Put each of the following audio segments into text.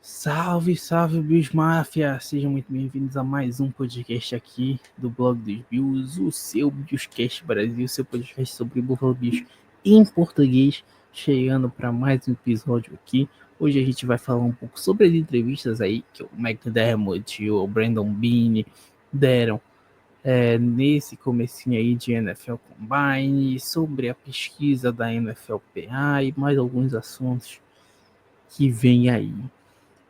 Salve, salve, Bills Máfia! Sejam muito bem-vindos a mais um podcast aqui do blog dos Bills, o seu Billscast Brasil, seu podcast sobre Buffalo Bills em português, chegando para mais um episódio aqui. Hoje a gente vai falar um pouco sobre as entrevistas aí que o McDermott e o Brandon Beane deram nesse comecinho aí de NFL Combine, sobre a pesquisa da NFLPA e mais alguns assuntos que vem aí.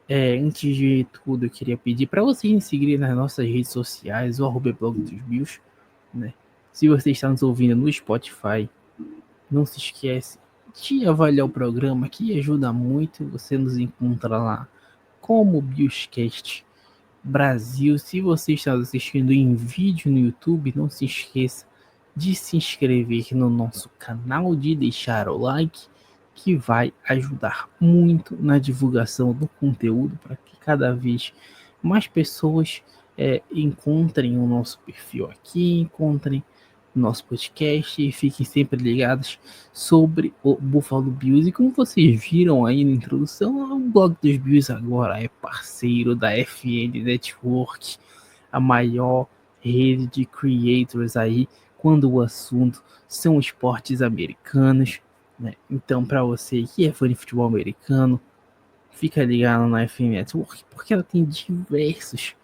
Antes de tudo, eu queria pedir para vocês me seguirem nas nossas redes sociais, o @blog dos Bills, né? Se você está nos ouvindo no Spotify, não se esquece de avaliar o programa, que ajuda muito. Você nos encontra lá como Billscast Brasil. Se você está assistindo em vídeo no YouTube, não se esqueça de se inscrever no nosso canal, de deixar o like, que vai ajudar muito na divulgação do conteúdo para que cada vez mais pessoas encontrem o nosso perfil aqui, encontrem o nosso podcast e fiquem sempre ligados sobre o Buffalo Bills. E como vocês viram aí na introdução, o blog dos Bills agora é parceiro da FN Network, a maior rede de creators aí quando o assunto são esportes americanos, né? Então, para você que é fã de futebol americano, fica ligado na FN Network, porque ela tem diversos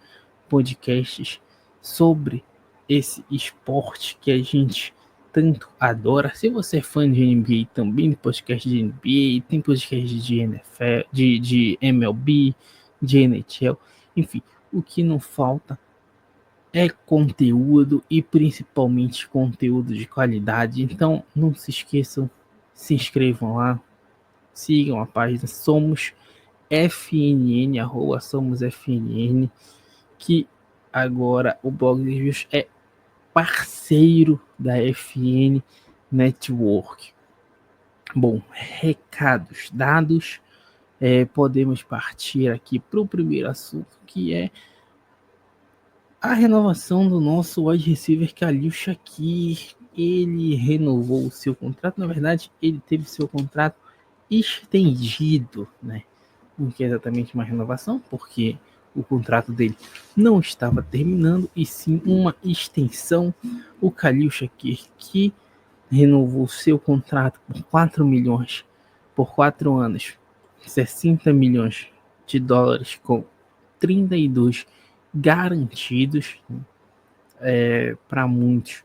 podcasts sobre esse esporte que a gente tanto adora. Se você é fã de NBA, também tem podcast de NBA, tem podcast de NFL, de MLB, de NHL, enfim, o que não falta é conteúdo e principalmente conteúdo de qualidade. Então não se esqueçam, se inscrevam lá, sigam a página Somos FNN, @Somos FNN, que agora o blog dos Bills é parceiro da FN Network. Bom, recados dados, podemos partir aqui para o primeiro assunto, que é a renovação do nosso wide receiver Khalil Shakir. Ele renovou o seu contrato, na verdade, ele teve seu contrato estendido, né? Não que é exatamente uma renovação, porque o contrato dele não estava terminando, e sim uma extensão. O Khalil Shakir, que renovou seu contrato por 4 milhões, por 4 anos, 60 milhões de dólares, com 32 garantidos, para muitos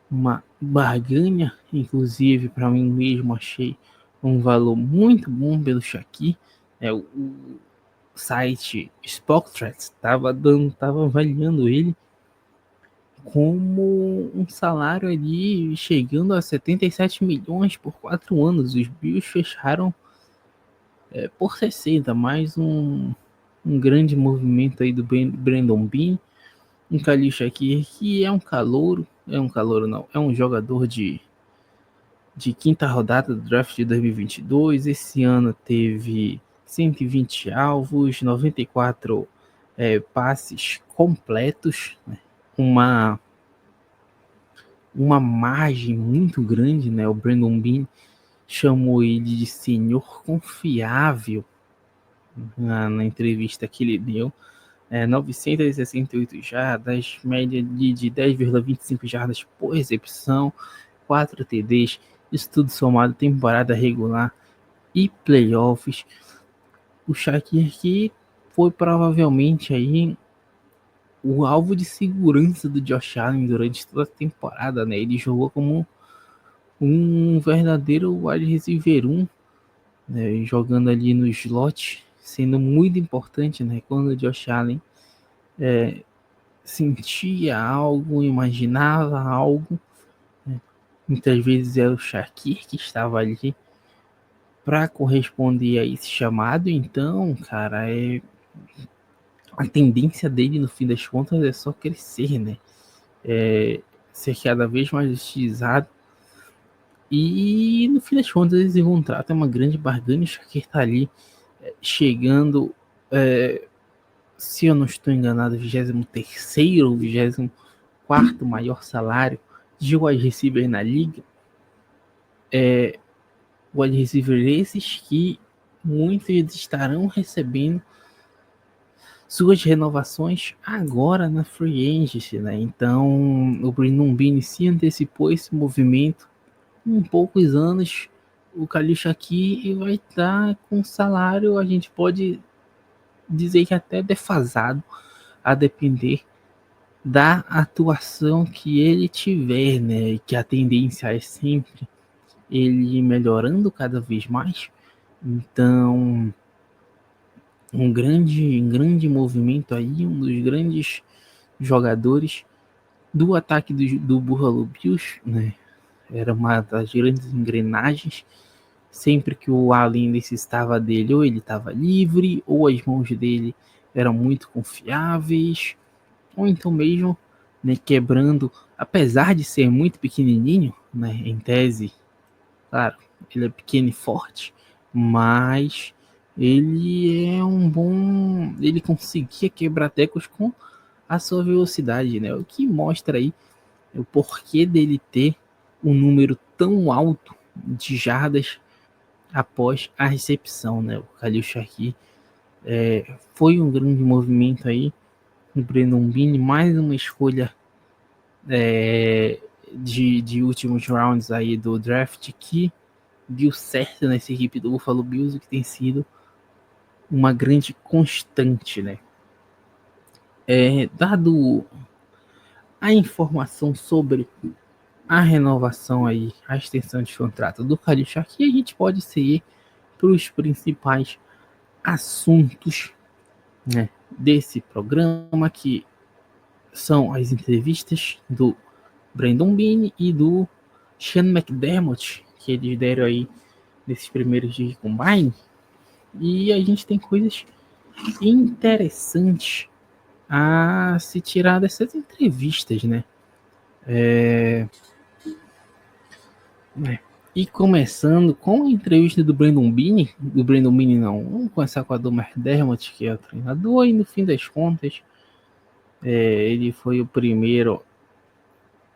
uma barganha, inclusive para mim mesmo achei um valor muito bom pelo Shaqiri. O site Spotrac estava avaliando ele como um salário ali chegando a 77 milhões por 4 anos. Os Bills fecharam por 60, mais um grande movimento aí do Brandon Beane. Um Khalil Shakir, que é um calouro não, é um jogador de quinta rodada do draft de 2022. Esse ano teve 120 alvos, 94 passes completos, né? uma margem muito grande, né? O Brandon Beane chamou ele de senhor confiável na entrevista que ele deu. 968 jardas, média de 10,25 jardas por recepção, 4 TDs, isso tudo somado temporada regular e playoffs. O Shakir, que foi provavelmente aí o alvo de segurança do Josh Allen durante toda a temporada, né? Ele jogou como um verdadeiro wide receiver 1, né? Jogando ali no slot, sendo muito importante, né? Quando o Josh Allen sentia algo, imaginava algo, né? Muitas vezes era o Shakir que estava ali para corresponder a esse chamado. Então, cara, a tendência dele no fim das contas é só crescer, né? Ser cada vez mais utilizado. E no fim das contas eles vão tratar uma grande barganha. O Shakir está ali chegando, se eu não estou enganado, 23º ou 24º maior salário de wide receiver na liga. Wide receiver esses que muitos estarão recebendo suas renovações agora na Free Agency, né? Então o Brandon Beane se antecipou esse movimento. Em poucos anos o Khalil Shakir vai estar com salário, a gente pode dizer que até defasado, a depender da atuação que ele tiver, né? Que a tendência é sempre ele melhorando cada vez mais. Então, um grande movimento aí, um dos grandes jogadores do ataque do Buffalo Bills, né? Era uma das grandes engrenagens. Sempre que o Allen necessitava dele, ou ele estava livre, ou as mãos dele eram muito confiáveis, ou então mesmo, né, quebrando, apesar de ser muito pequenininho, né, em tese, claro, ele é pequeno e forte, mas ele é um bom, ele conseguia quebrar tecos com a sua velocidade, né? O que mostra aí o porquê dele ter um número tão alto de jardas após a recepção, né? O Khalil Shakir foi um grande movimento aí. O Brandon Beane, mais uma escolha de últimos rounds aí do draft que deu certo nessa equipe do Buffalo Bills, que tem sido uma grande constante, né? Dado a informação sobre a renovação aí, a extensão de contrato do Khalil Shakir, a gente pode seguir para os principais assuntos, né, desse programa, que são as entrevistas do Brandon Beane e do Sean McDermott, que eles deram aí nesses primeiros dias de combine. E a gente tem coisas interessantes a se tirar dessas entrevistas, né? E começando com a entrevista do Brandon Beane não, vamos começar com a do McDermott, que é o treinador, e no fim das contas, ele foi o primeiro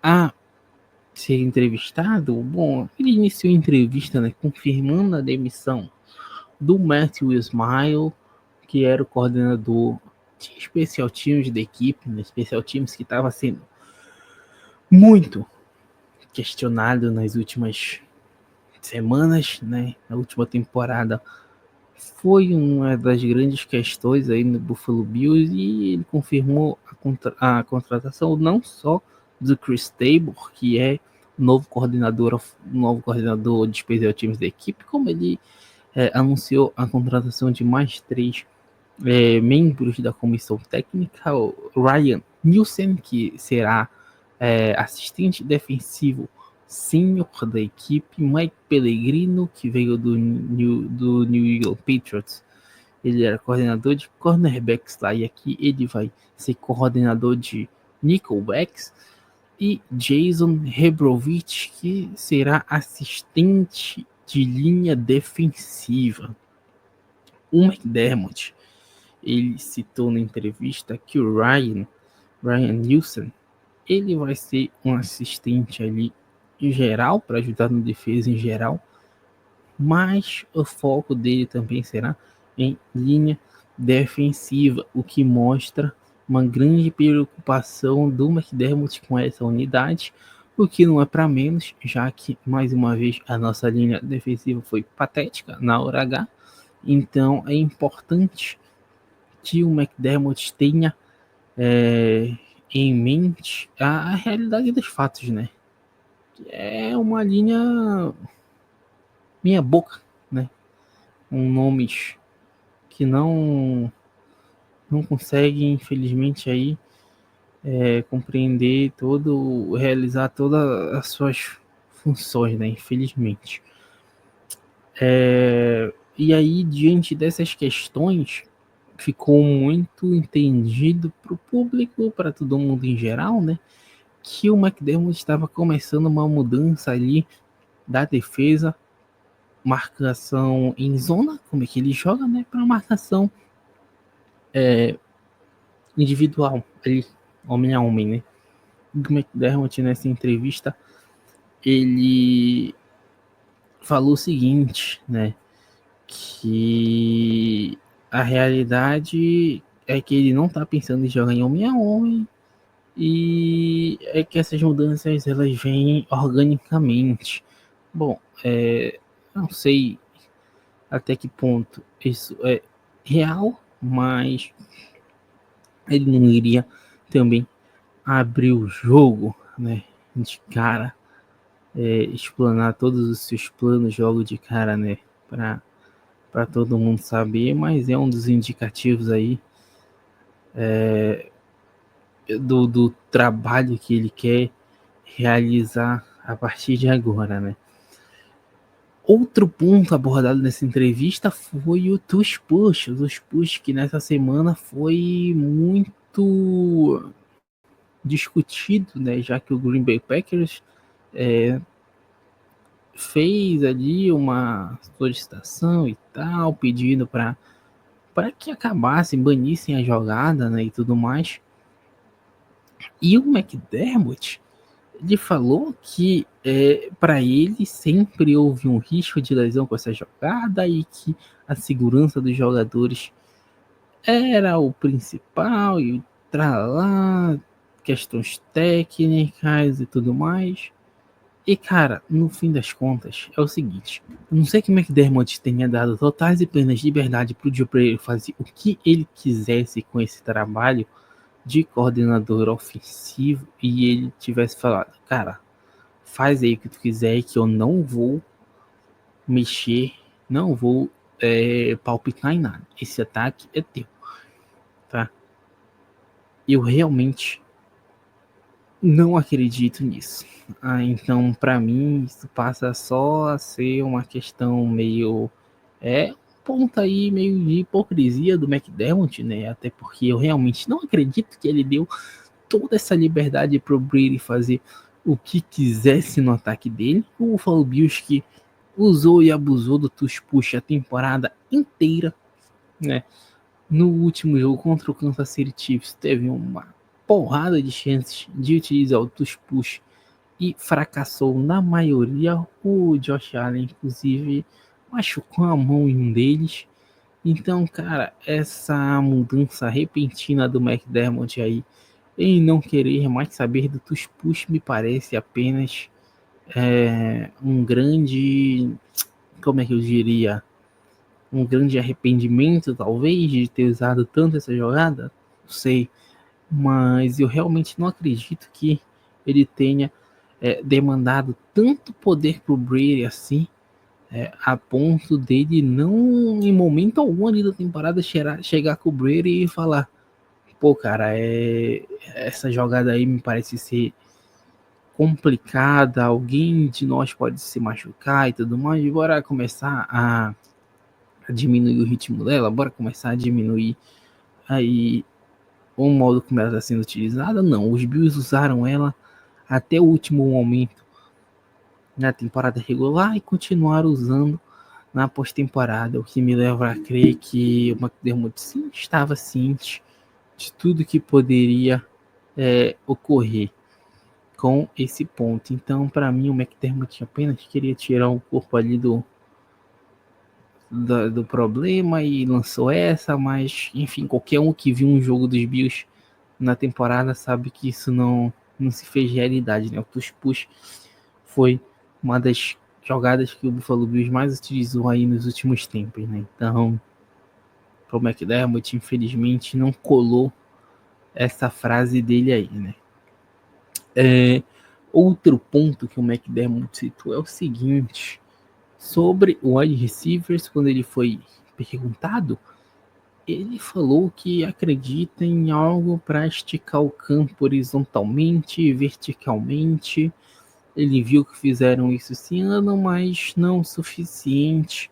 a ser entrevistado. Bom, ele iniciou a entrevista, né, confirmando a demissão do Matthew Smile, que era o coordenador de especial teams da equipe, né, especial teams que estava sendo muito questionado nas últimas semanas, né? Na última temporada foi uma das grandes questões aí no Buffalo Bills, e ele confirmou a contratação não só do Chris Tabor, que é o novo coordenador de special teams da equipe, como ele anunciou a contratação de mais 3 membros da comissão técnica: o Ryan Nielsen, que será assistente defensivo sênior da equipe; Mike Pellegrino, que veio do New England Patriots, ele era coordenador de cornerbacks lá, e aqui ele vai ser coordenador de nickelbacks; e Jason Hebrovich, que será assistente de linha defensiva. O McDermott, ele citou na entrevista que o Ryan Nielsen, ele vai ser um assistente ali em geral, para ajudar na defesa em geral, mas o foco dele também será em linha defensiva, o que mostra uma grande preocupação do McDermott com essa unidade, o que não é para menos, já que, mais uma vez, a nossa linha defensiva foi patética na hora H. Então é importante que o McDermott tenha em mente a realidade dos fatos, né? É uma linha meia boca, né? Com nomes que não conseguem, infelizmente, aí compreender realizar todas as suas funções, né? Infelizmente. E aí, diante dessas questões, ficou muito entendido para o público, para todo mundo em geral, né, que o McDermott estava começando uma mudança ali da defesa, marcação em zona, como é que ele joga, né, para marcação individual, ali, homem a homem, né. O McDermott, nessa entrevista, ele falou o seguinte, né, que a realidade é que ele não tá pensando em jogar em homem a homem e é que essas mudanças elas vêm organicamente. Bom, não sei até que ponto isso é real, mas ele não iria também abrir o jogo, né, de cara, explanar todos os seus planos logo de cara, né, para todo mundo saber, mas é um dos indicativos aí do trabalho que ele quer realizar a partir de agora, né. Outro ponto abordado nessa entrevista foi o Tush Push, o Tush Push que nessa semana foi muito discutido, né, já que o Green Bay Packers fez ali uma solicitação e tal, pedindo para que acabassem, banissem a jogada, né, e tudo mais. E o McDermott, ele falou que para ele sempre houve um risco de lesão com essa jogada e que a segurança dos jogadores era o principal e tralá, questões técnicas e tudo mais. E cara, no fim das contas, é o seguinte: a não sei que o McDermott tenha dado totais e plenas liberdade pro Joe Brady fazer o que ele quisesse com esse trabalho de coordenador ofensivo e ele tivesse falado, cara, faz aí o que tu quiser que eu não vou mexer, não vou palpitar em nada. Esse ataque é teu, tá? Eu realmente não acredito nisso. Então, para mim, isso passa só a ser uma questão meio. Um ponto aí meio de hipocrisia do McDermott, né? Até porque eu realmente não acredito que ele deu toda essa liberdade pro Brady fazer o que quisesse no ataque dele. O Buffalo Bills que usou e abusou do tush push a temporada inteira, né? No último jogo contra o Kansas City Chiefs teve uma porrada de chances de utilizar o tush push e fracassou na maioria. O Josh Allen, inclusive, machucou a mão em um deles. Então, cara, essa mudança repentina do McDermott aí em não querer mais saber do tush push me parece apenas um grande, como é que eu diria, um grande arrependimento, talvez, de ter usado tanto essa jogada. Não sei. Mas eu realmente não acredito que ele tenha demandado tanto poder pro Brady assim, a ponto dele não, em momento algum ali da temporada, chegar com o Brady e falar: pô, cara, essa jogada aí me parece ser complicada, alguém de nós pode se machucar e tudo mais, bora começar a diminuir o ritmo dela, bora começar a diminuir aí o modo como ela está sendo utilizada. Não, os Bills usaram ela até o último momento na temporada regular e continuaram usando na pós-temporada, o que me leva a crer que o McDermott sim estava ciente de tudo que poderia ocorrer com esse ponto. Então, para mim, o McDermott apenas queria tirar o corpo ali do problema e lançou essa, mas enfim, qualquer um que viu um jogo dos Bills na temporada sabe que isso não se fez realidade, né? O push push foi uma das jogadas que o Buffalo Bills mais utilizou aí nos últimos tempos, né? Então, o McDermott infelizmente não colou essa frase dele aí, né? Outro ponto que o McDermott citou é o seguinte: sobre o wide receivers, quando ele foi perguntado, ele falou que acredita em algo para esticar o campo horizontalmente e verticalmente. Ele viu que fizeram isso esse ano, mas não o suficiente.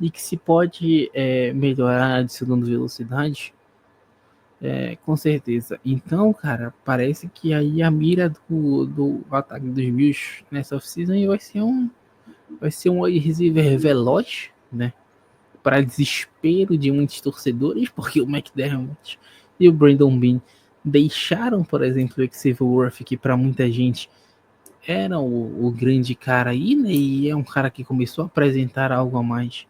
E que se pode melhorar adicionando velocidade, com certeza. Então, cara, parece que aí a mira do ataque dos Bills nessa off-season vai ser um wide receiver veloz, né? Para desespero de muitos torcedores, porque o McDermott e o Brandon Beane deixaram, por exemplo, o Xavier Worth, que para muita gente era o grande cara aí, né? E é um cara que começou a apresentar algo a mais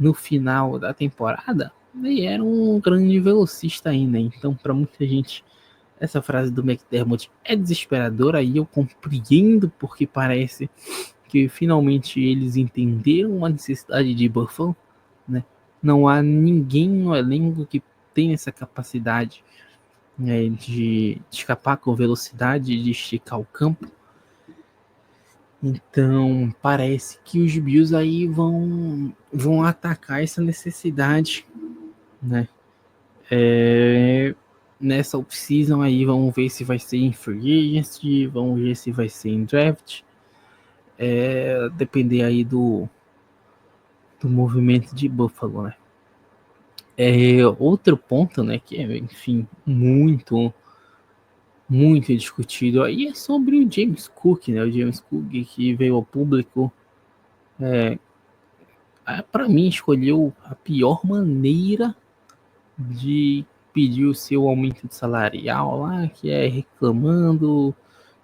no final da temporada, ele era um grande velocista ainda. Então, para muita gente, essa frase do McDermott é desesperadora e eu compreendo, porque parece que finalmente eles entenderam a necessidade de Buffalo, né? Não há ninguém no elenco que tem essa capacidade, né, de escapar com velocidade, de esticar o campo. Então parece que os Bills aí vão atacar essa necessidade, né? Nessa off-season aí, vamos ver se vai ser em free agency, vamos ver se vai ser em draft. Depender aí do movimento de Buffalo, né? Outro ponto, né, que é, enfim, muito discutido aí é sobre o James Cook, né? O James Cook que veio ao público, para mim, escolheu a pior maneira de pedir o seu aumento de salarial lá, que é reclamando,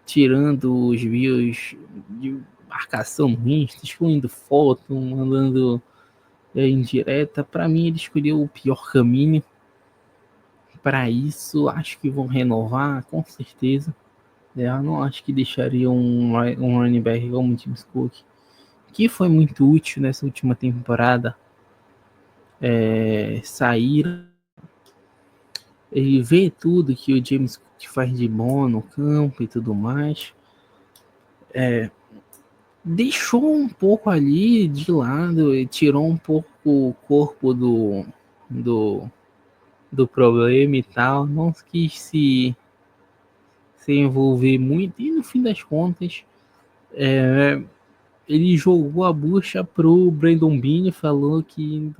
tirando os views de marcação mista, excluindo foto, mandando indireta. Para mim, ele escolheu o pior caminho. Para isso, acho que vão renovar, com certeza. Eu não acho que deixaria um running back como o James Cook, que foi muito útil nessa última temporada, sair e ver tudo que o James Cook faz de bom no campo e tudo mais. Deixou um pouco ali de lado e tirou um pouco o corpo do, do problema e tal. Não quis se envolver muito e no fim das contas ele jogou a bucha pro Brandon Beane, falou que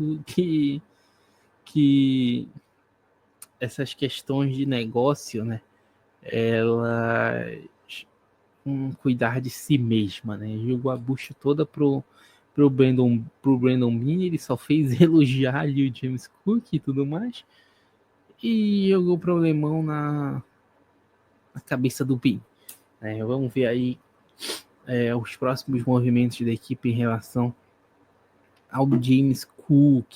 essas questões de negócio, né, elas cuidar de si mesma, né? Jogou a bucha toda pro Brandon Beane, ele só fez elogiar ali o James Cook e tudo mais, e jogou o problemão na cabeça do Beane. Vamos ver aí os próximos movimentos da equipe em relação ao James Cook.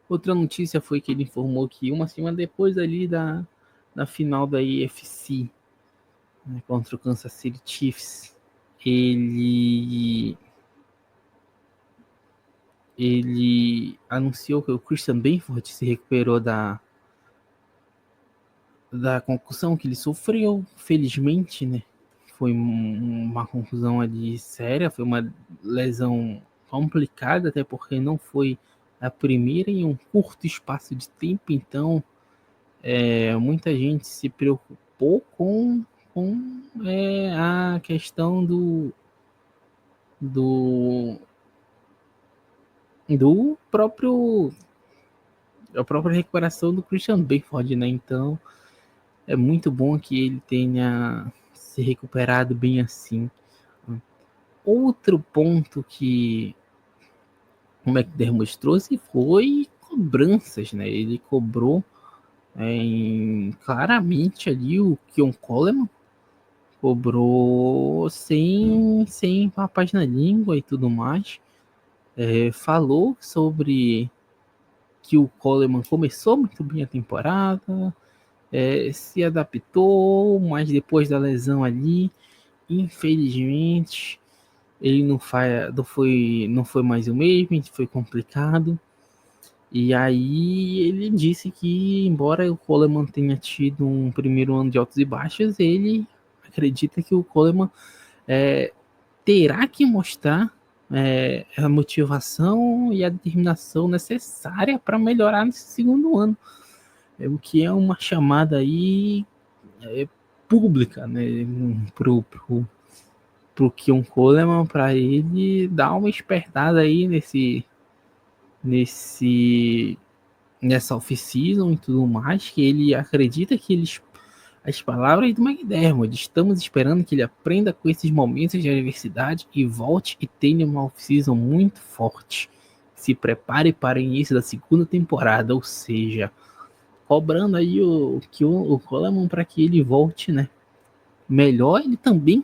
Outra notícia foi que ele informou que uma semana depois ali da final da AFC, né, contra o Kansas City Chiefs, ele anunciou que o Christian Benford se recuperou da concussão que ele sofreu, felizmente, né? Foi uma contusão ali séria, foi uma lesão complicada, até porque não foi a primeira em um curto espaço de tempo, então muita gente se preocupou com a questão do próprio a própria recuperação do Christian Benford, né? Então é muito bom que ele tenha se recuperado bem assim. Outro ponto que o McDermott trouxe foi cobranças, né? Ele cobrou claramente ali o Keon Coleman, cobrou sem papas na língua e tudo mais. Falou sobre que o Coleman começou muito bem a temporada, se adaptou, mas depois da lesão ali, infelizmente, ele não foi mais o mesmo, foi complicado. E aí ele disse que, embora o Coleman tenha tido um primeiro ano de altos e baixos, ele acredita que o Coleman terá que mostrar a motivação e a determinação necessária para melhorar nesse segundo ano. O que é uma chamada aí pública, né, pro Keon Coleman, para ele dar uma espertada aí nessa off-season e tudo mais, que ele acredita que as palavras do McDermott, estamos esperando que ele aprenda com esses momentos de adversidade e volte e tenha uma off-season muito forte. Se prepare para o início da segunda temporada, ou seja, cobrando aí o Coleman para que ele volte, né? Melhor, ele também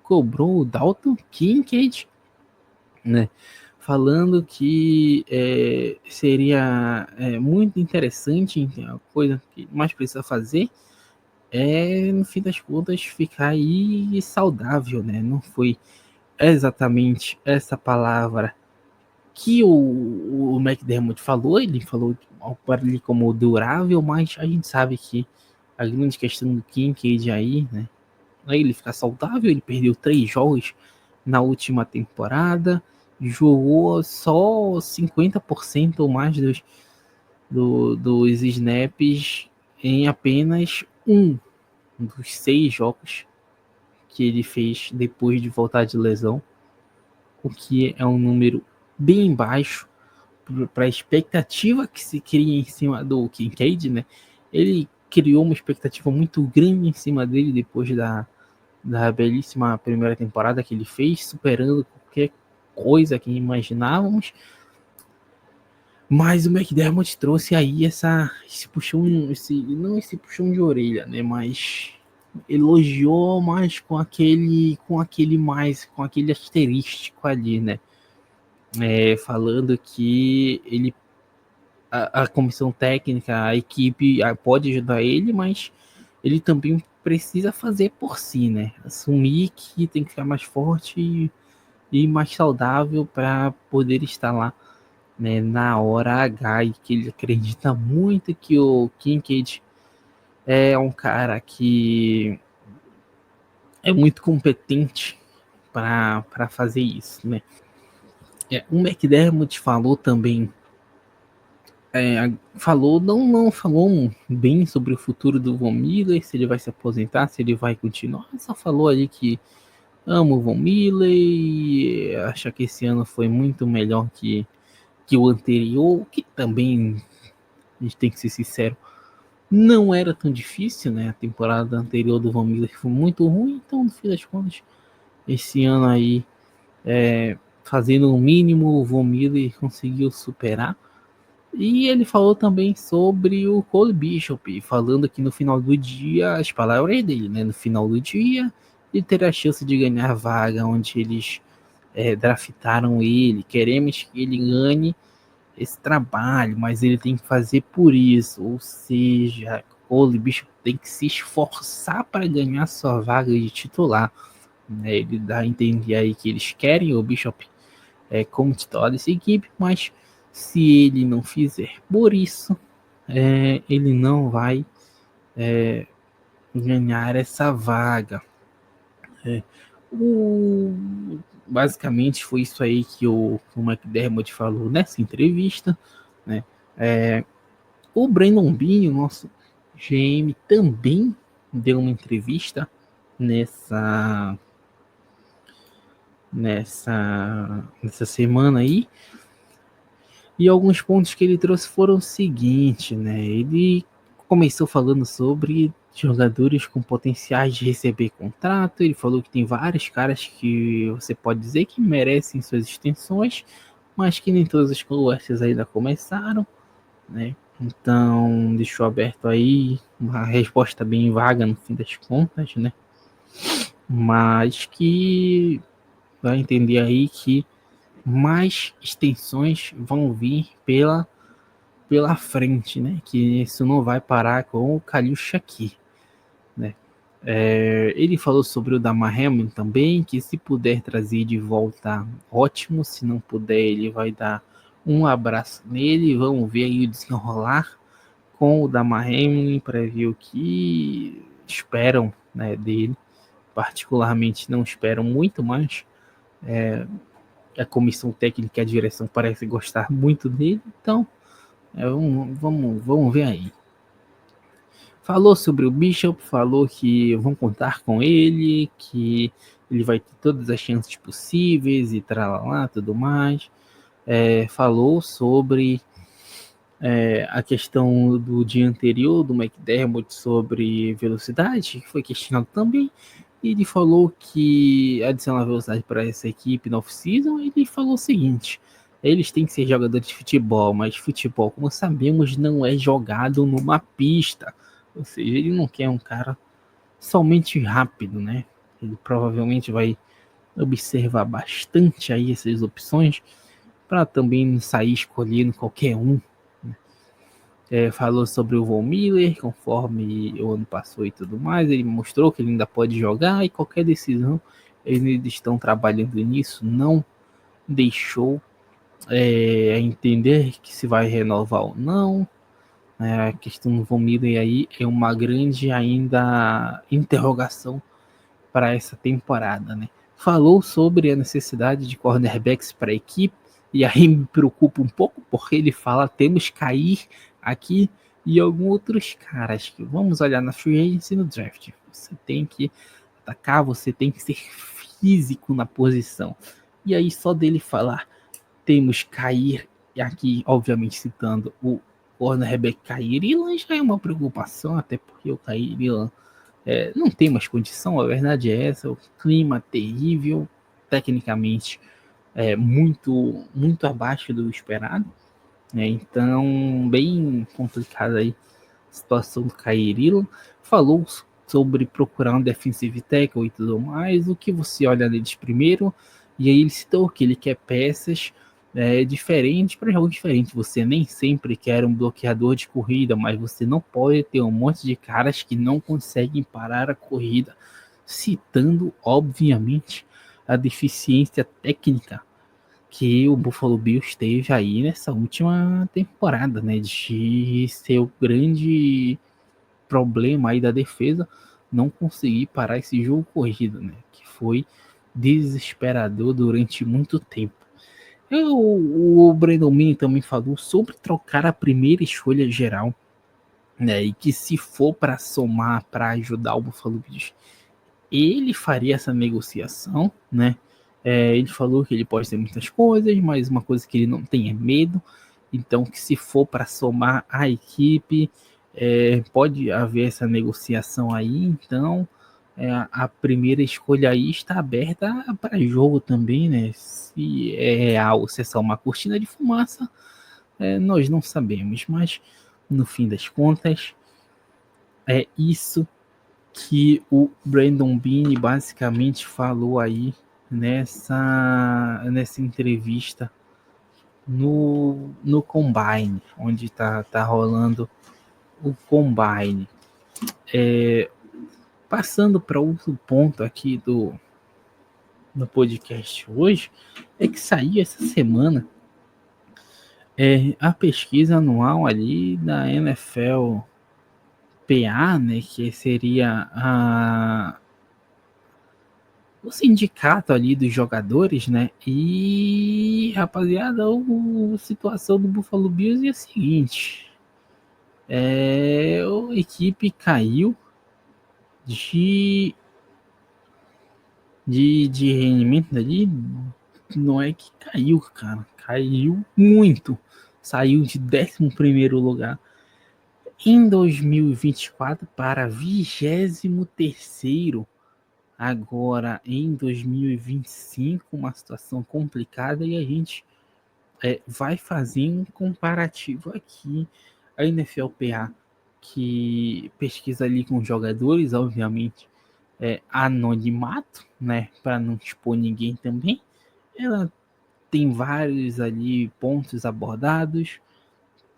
cobrou o Dalton Kincaid, né? falando que seria muito interessante, a coisa que mais precisa fazer no fim das contas, ficar aí saudável, né? Não foi exatamente essa palavra que o McDermott falou, ele falou ali como durável, mas a gente sabe que a grande questão do Kincaid aí, né? Ele ficar saudável, ele perdeu 3 jogos na última temporada, jogou só 50% ou mais dos snaps em apenas um dos 6 jogos que ele fez depois de voltar de lesão, o que é um número bem baixo para a expectativa que se cria em cima do Kincaid, né? Ele criou uma expectativa muito grande em cima dele depois da belíssima primeira temporada que ele fez, superando qualquer coisa que imaginávamos. Mas o McDermott trouxe aí esse puxão, não esse puxão de orelha, né? Mas elogiou mais com aquele asterístico ali, né? Falando que a comissão técnica, a equipe pode ajudar ele, mas ele também precisa fazer por si, né? Assumir que tem que ficar mais forte e mais saudável para poder estar lá, né, na hora H, e que ele acredita muito que o Kincaid é um cara que é muito competente para fazer isso, né? O McDermott falou também, não falou bem sobre o futuro do Von Miller, se ele vai se aposentar, se ele vai continuar, só falou ali que ama o Von Miller, acha que esse ano foi muito melhor que o anterior, que também, a gente tem que ser sincero, não era tão difícil, né? A temporada anterior do Von Miller foi muito ruim, então no fim das contas, esse ano aí, fazendo o mínimo, o Von Miller conseguiu superar. E ele falou também sobre o Cole Bishop, falando que no final do dia, as palavras dele, né? No final do dia, ele terá a chance de ganhar a vaga onde eles draftaram ele. Queremos que ele ganhe esse trabalho, mas ele tem que fazer por isso. Ou seja, Cole Bishop tem que se esforçar para ganhar sua vaga de titular, né? Ele dá a entender aí que eles querem o Bishop como titular dessa equipe, mas se ele não fizer por isso, ele não vai ganhar essa vaga. Basicamente foi isso aí que o McDermott falou nessa entrevista, né? O Brandon Beane, nosso GM, também deu uma entrevista nessa semana aí. E alguns pontos que ele trouxe foram o seguinte, né? Ele começou falando sobre jogadores com potenciais de receber contrato. Ele falou que tem vários caras que você pode dizer que merecem suas extensões, mas que nem todas as conversas ainda começaram, né? Então deixou aberto aí uma resposta bem vaga no fim das contas, né? Mas que vai entender aí que mais extensões vão vir pela frente, né? Que isso não vai parar com o Khalil Shakir, né? Ele falou sobre o Damar Hamlin também, que se puder trazer de volta, ótimo. Se não puder, ele vai dar um abraço nele. Vamos ver aí o desenrolar com o Damar Hamlin para ver o que esperam, né, dele. Particularmente não esperam muito, mas a comissão técnica e a direção parece gostar muito dele. Então, vamos ver aí. Falou sobre o Bishop, falou que vão contar com ele, que ele vai ter todas as chances possíveis e tralalá, tudo mais. Falou sobre a questão do dia anterior do McDermott sobre velocidade, que foi questionado também. E ele falou que adicionar velocidade para essa equipe na off-season. Ele falou o seguinte: eles têm que ser jogadores de futebol, mas futebol, como sabemos, não é jogado numa pista. Ou seja, ele não quer um cara somente rápido, né? Ele provavelmente vai observar bastante aí essas opções para também não sair escolhendo qualquer um. Falou sobre o Von Miller, conforme o ano passou e tudo mais. Ele mostrou que ele ainda pode jogar e qualquer decisão eles estão trabalhando nisso. Não deixou entender que se vai renovar ou não. A questão do Von Miller aí é uma grande ainda interrogação para essa temporada, né? Falou sobre a necessidade de cornerbacks para a equipe, e aí me preocupa um pouco, porque ele fala, temos cair aqui e alguns outros caras que vamos olhar na free agency e no draft. Você tem que atacar, você tem que ser físico na posição. E aí só dele falar, temos cair, e aqui obviamente citando o cornerback Kaiir Elam, já é uma preocupação, até porque o Kaiir Elam não tem mais condição, a verdade é essa, o clima terrível, tecnicamente muito, muito abaixo do esperado, então bem complicada aí a situação do Kaiir. Falou sobre procurar um defensive tackle e tudo mais, o que você olha neles primeiro, e aí ele citou que ele quer peças diferentes para jogos diferentes. Você nem sempre quer um bloqueador de corrida, mas você não pode ter um monte de caras que não conseguem parar a corrida, citando, obviamente, a deficiência técnica que o Buffalo Bills teve aí nessa última temporada, né? De ser o grande problema aí da defesa, não conseguir parar esse jogo corrido, né? Que foi desesperador durante muito tempo. O Brandon Mini também falou sobre trocar a primeira escolha geral, né? E que se for para somar, para ajudar o Buffalo Bills, ele faria essa negociação, né? Ele falou que ele pode ter muitas coisas, mas uma coisa que ele não tem é medo. Então, que se for para somar a equipe, pode haver essa negociação aí. Então, a primeira escolha aí está aberta para jogo também, né? Se é real, se é só uma cortina de fumaça, nós não sabemos. Mas, no fim das contas, é isso que o Brandon Beane basicamente falou aí nessa entrevista no Combine, onde tá rolando o Combine. Passando para outro ponto aqui no podcast hoje, é que saiu essa semana a pesquisa anual ali da NFL PA, né, que seria o sindicato ali dos jogadores, né? E, rapaziada, a situação do Buffalo Bills é a seguinte: a equipe caiu de, de rendimento ali. Não é que caiu, cara, caiu muito. Saiu de 11º lugar em 2024 para 23º. Agora, em 2025, uma situação complicada, e a gente vai fazer um comparativo aqui. A NFLPA, que pesquisa ali com jogadores, obviamente, anonimato, né, para não expor ninguém também. Ela tem vários ali pontos abordados,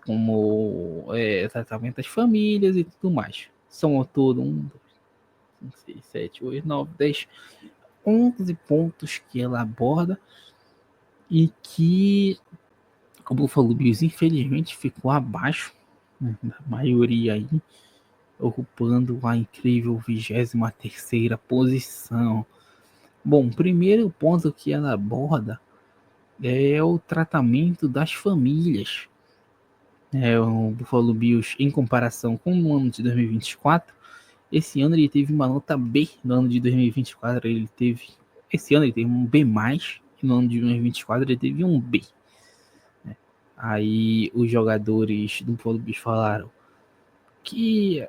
como tratamento das famílias e tudo mais. São ao todo 6, 7, 8, 9, 10, 11 pontos que ela aborda e que o Buffalo Bills infelizmente ficou abaixo, né, da maioria aí, ocupando a incrível 23ª posição. Bom, primeiro ponto que ela aborda é o tratamento das famílias. O Buffalo Bills, em comparação com o ano de 2024, esse ano ele teve uma nota B. No ano de 2024 esse ano ele teve um B+, e no ano de 2024 ele teve um B. Aí os jogadores do Buffalo Bills falaram que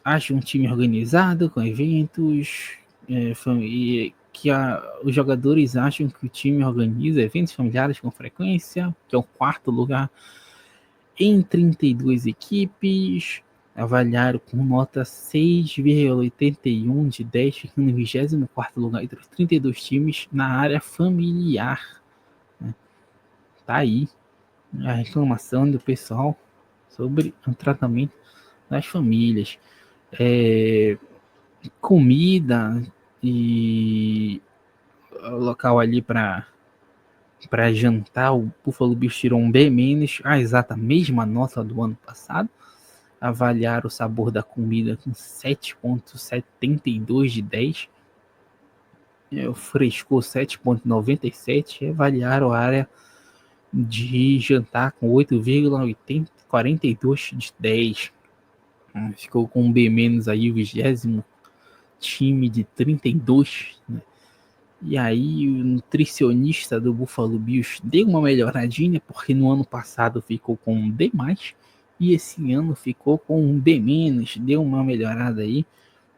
acham um time organizado, com eventos, que os jogadores acham que o time organiza eventos familiares com frequência, que é o 4º lugar em 32 equipes. avaliaram com nota 6,81 de 10, ficando em 24º lugar entre os 32 times na área familiar. Tá aí a reclamação do pessoal sobre o tratamento das famílias. Comida e local ali para jantar, o Buffalo Bills tirou um B-, a exata mesma nota do ano passado. Avaliar o sabor da comida com 7,72 de 10. O frescor 7,97. Avaliaram a área de jantar com 8,42 de 10. Ficou com um B- aí, o 20º time de 32, né? E aí o nutricionista do Buffalo Bills deu uma melhoradinha, porque no ano passado ficou com um D+, e esse ano ficou com um B-, deu uma melhorada aí.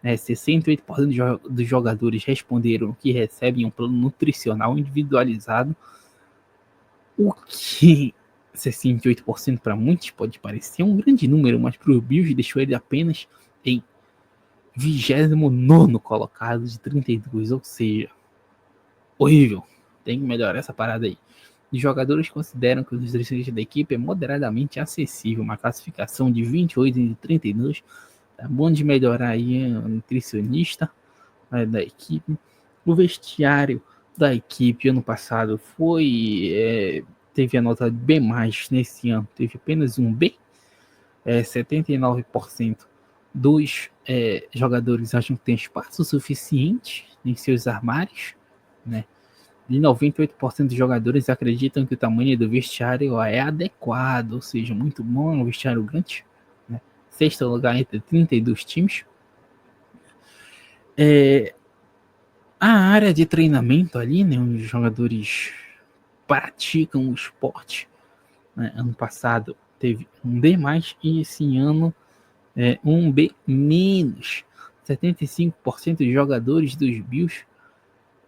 68% dos jogadores responderam que recebem um plano nutricional individualizado, o que 68% para muitos pode parecer um grande número, mas para o Bills deixou ele apenas em 29º colocado de 32, ou seja, horrível. Tem que melhorar essa parada aí. Os jogadores consideram que o nutricionista da equipe é moderadamente acessível, uma classificação de 28 de 32. Tá bom de melhorar aí o nutricionista da equipe. O vestiário da equipe ano passado teve a nota B+, nesse ano teve apenas um B. 79% dos jogadores acham que tem espaço suficiente em seus armários, né? E 98% dos jogadores acreditam que o tamanho do vestiário é adequado, ou seja, muito bom, é um vestiário grande, né? Sexto lugar entre 32 times. A área de treinamento ali, né, onde os jogadores praticam o esporte, né, ano passado teve um D+, e esse ano um B-. 75% dos jogadores dos Bills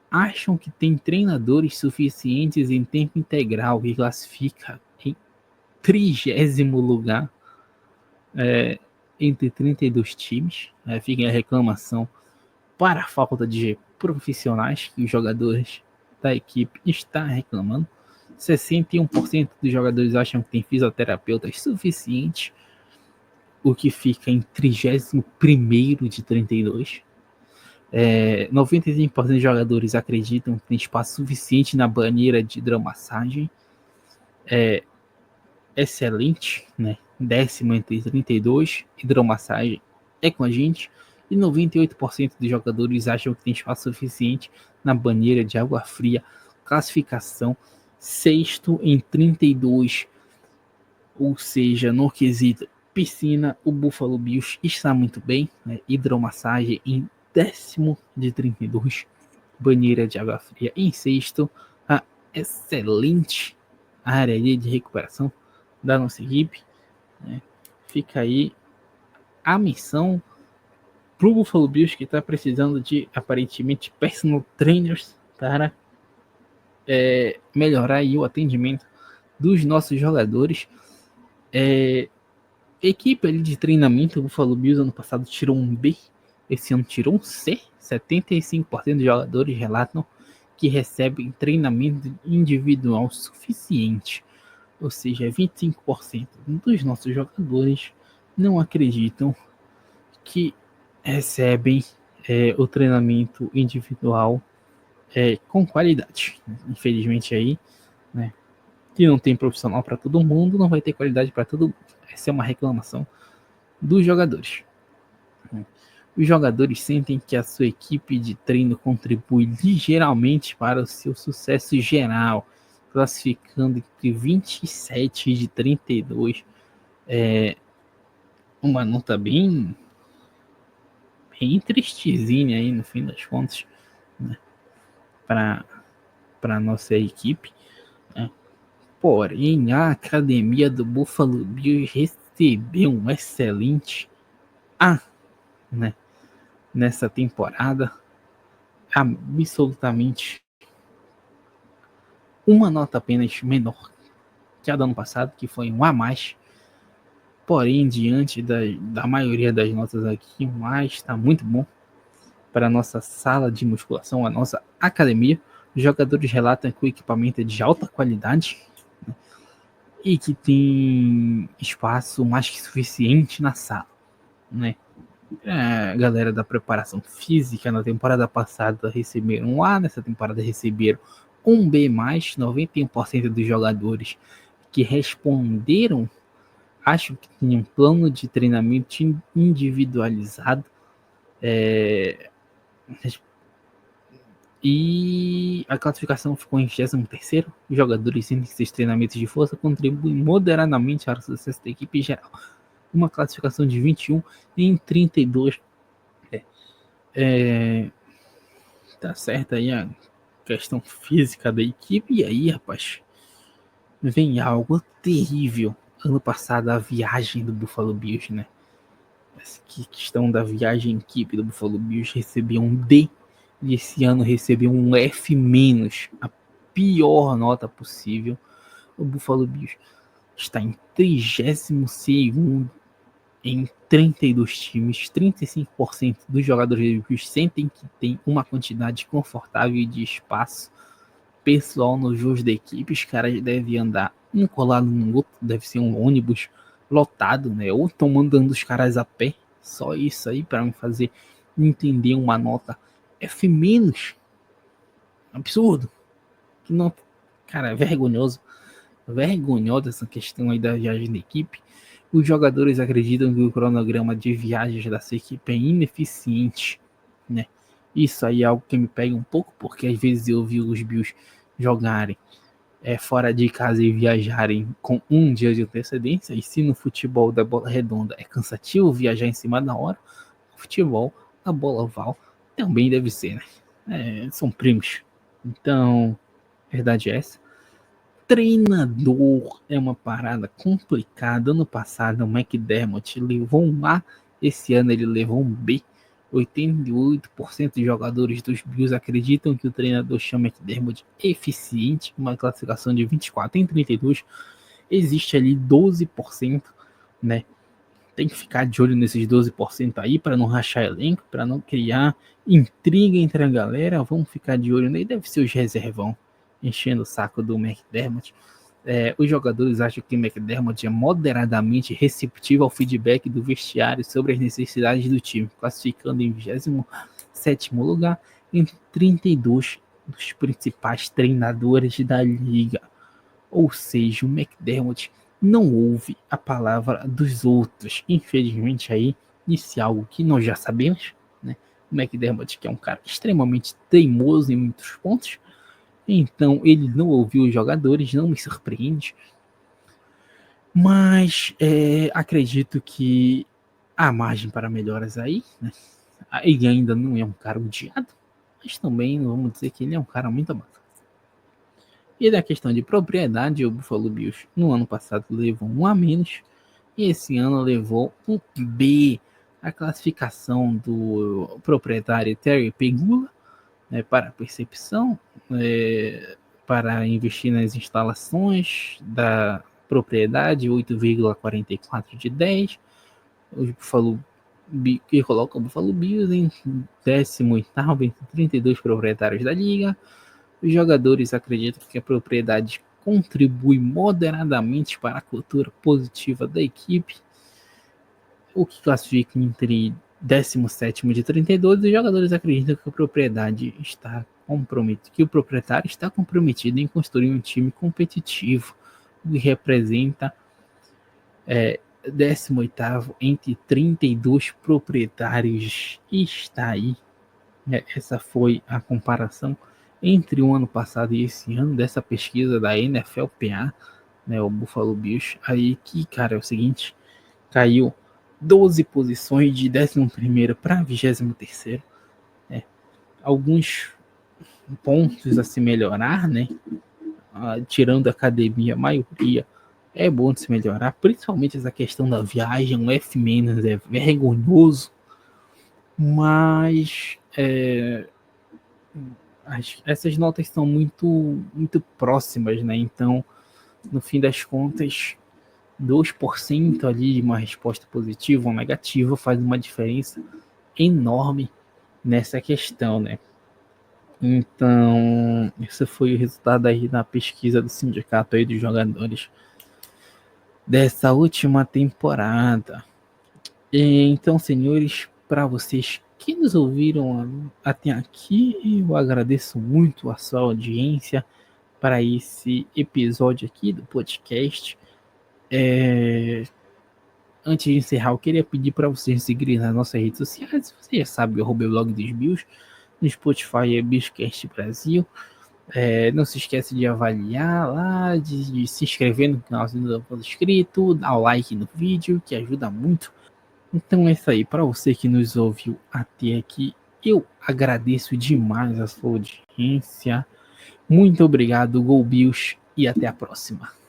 acham que tem treinadores suficientes em tempo integral, que classifica em 30º lugar entre 32 times. Fica a reclamação para a falta de profissionais que os jogadores da equipe estão reclamando. 61% dos jogadores acham que tem fisioterapeutas suficientes, o que fica em 31º de 32. 95% dos jogadores acreditam que tem espaço suficiente na banheira de hidromassagem. Excelente, né? 10º entre 32, hidromassagem é com a gente. E 98% dos jogadores acham que tem espaço suficiente na banheira de água fria. Classificação 6º em 32. Ou seja, no quesito piscina, o Buffalo Bills está muito bem, né? Hidromassagem em 10º de 32, banheira de água fria em 6º, a excelente área de recuperação da nossa equipe, né? Fica aí a missão pro Buffalo Bills, que está precisando de, aparentemente, personal trainers para melhorar aí o atendimento dos nossos jogadores. Equipe ali de treinamento, o Buffalo Bills ano passado tirou um B, esse ano tirou um C. 75% dos jogadores relatam que recebem treinamento individual suficiente, ou seja, 25% dos nossos jogadores não acreditam que recebem o treinamento individual com qualidade. Infelizmente aí, né, que não tem profissional para todo mundo, não vai ter qualidade para todo mundo. Essa é uma reclamação dos jogadores. Os jogadores sentem que a sua equipe de treino contribui ligeiramente para o seu sucesso geral, classificando entre 27 de 32. Uma nota bem tristezinha aí no fim das contas, né, para a nossa equipe, né? Porém, a academia do Buffalo Bills recebeu um excelente A, né, nessa temporada. Absolutamente uma nota apenas menor que a do ano passado, que foi um A+. Porém, diante da maioria das notas aqui, mas está muito bom para a nossa sala de musculação, a nossa academia. Os jogadores relatam que o equipamento é de alta qualidade, né, e que tem espaço mais que suficiente na sala, né? A galera da preparação física na temporada passada receberam um A, nessa temporada receberam um B+, 91% dos jogadores que responderam, acho que tinha um plano de treinamento individualizado, e a classificação ficou em 23º. Os jogadores em esses treinamentos de força contribuem moderadamente para o sucesso da equipe geral. Uma classificação de 21 em 32. Tá certo aí a questão física da equipe. E aí, rapaz, vem algo terrível. Ano passado, a viagem do Buffalo Bills, né? Essa questão da viagem equipe do Buffalo Bills recebeu um D e esse ano recebeu um F-, a pior nota possível. O Buffalo Bills está em 32º em 32 times. 35% dos jogadores do Bills sentem que tem uma quantidade confortável de espaço pessoal nos jogos da equipe. Os caras devem andar um colado no outro, deve ser um ônibus lotado, né? Ou estão mandando os caras a pé. Só isso aí para me fazer entender uma nota F-. Absurdo. Que não, cara, é vergonhoso. Vergonhosa essa questão aí da viagem da equipe. Os jogadores acreditam que o cronograma de viagens dessa equipe é ineficiente, né? Isso aí é algo que me pega um pouco, porque às vezes eu vi os Bills jogarem fora de casa e viajarem com um dia de antecedência. E se no futebol da bola redonda é cansativo viajar em cima da hora, no futebol da bola oval também deve ser, né? São primos. Então, verdade é essa. Treinador é uma parada complicada. Ano passado o McDermott levou um A, esse ano ele levou um B. 88% dos jogadores dos Bills acreditam que o treinador chama McDermott eficiente, uma classificação de 24 em 32. Existe ali 12%, né? Tem que ficar de olho nesses 12% aí para não rachar elenco, para não criar intriga entre a galera. Vamos ficar de olho nele. Deve ser os reservão enchendo o saco do McDermott. Os jogadores acham que o McDermott é moderadamente receptivo ao feedback do vestiário sobre as necessidades do time, classificando em 27º lugar entre 32 dos principais treinadores da liga. Ou seja, o McDermott não ouve a palavra dos outros. Infelizmente aí, isso é algo que nós já sabemos, né? O McDermott, que é um cara extremamente teimoso em muitos pontos, então ele não ouviu os jogadores, não me surpreende. Mas acredito que há margem para melhoras aí, né? Ele ainda não é um cara odiado, mas também vamos dizer que ele é um cara muito amado. E da questão de propriedade, o Buffalo Bills no ano passado levou um A-, e esse ano levou um B. A classificação do proprietário Terry Pegula, né, para a percepção, para investir nas instalações da propriedade, 8,44 de 10. O Buffalo, que coloca o Buffalo Bills em 18º entre 32 proprietários da liga. Os jogadores acreditam que a propriedade contribui moderadamente para a cultura positiva da equipe, o que classifica entre 17º de 32. Os jogadores acreditam que a propriedade está comprometida, que o proprietário está comprometido em construir um time competitivo, o que representa 18º entre 32 proprietários. E está aí. Essa foi a comparação entre o ano passado e esse ano dessa pesquisa da NFLPA, né, o Buffalo Bills. Aí que, cara, é o seguinte, caiu 12 posições de 11º para 23º. Alguns pontos a se melhorar, né? Tirando a academia, a maioria é bom de se melhorar, principalmente essa questão da viagem. Um F- é vergonhoso, mas essas notas são muito próximas, né? Então, no fim das contas, 2% ali de uma resposta positiva ou negativa faz uma diferença enorme nessa questão, né? Então, esse foi o resultado aí da pesquisa do sindicato aí dos jogadores dessa última temporada. Então, senhores, para vocês que nos ouviram até aqui, eu agradeço muito a sua audiência para esse episódio aqui do podcast. Antes de encerrar, eu queria pedir para vocês seguirem nas nossas redes sociais. Você já sabe, o blog dos Bills. No Spotify é Billscast Brasil. Não se esqueça de avaliar lá, de se inscrever no canal se não for inscrito, dar o like no vídeo, que ajuda muito. Então é isso aí. Para você que nos ouviu até aqui, eu agradeço demais a sua audiência. Muito obrigado, Go Bills, e até a próxima.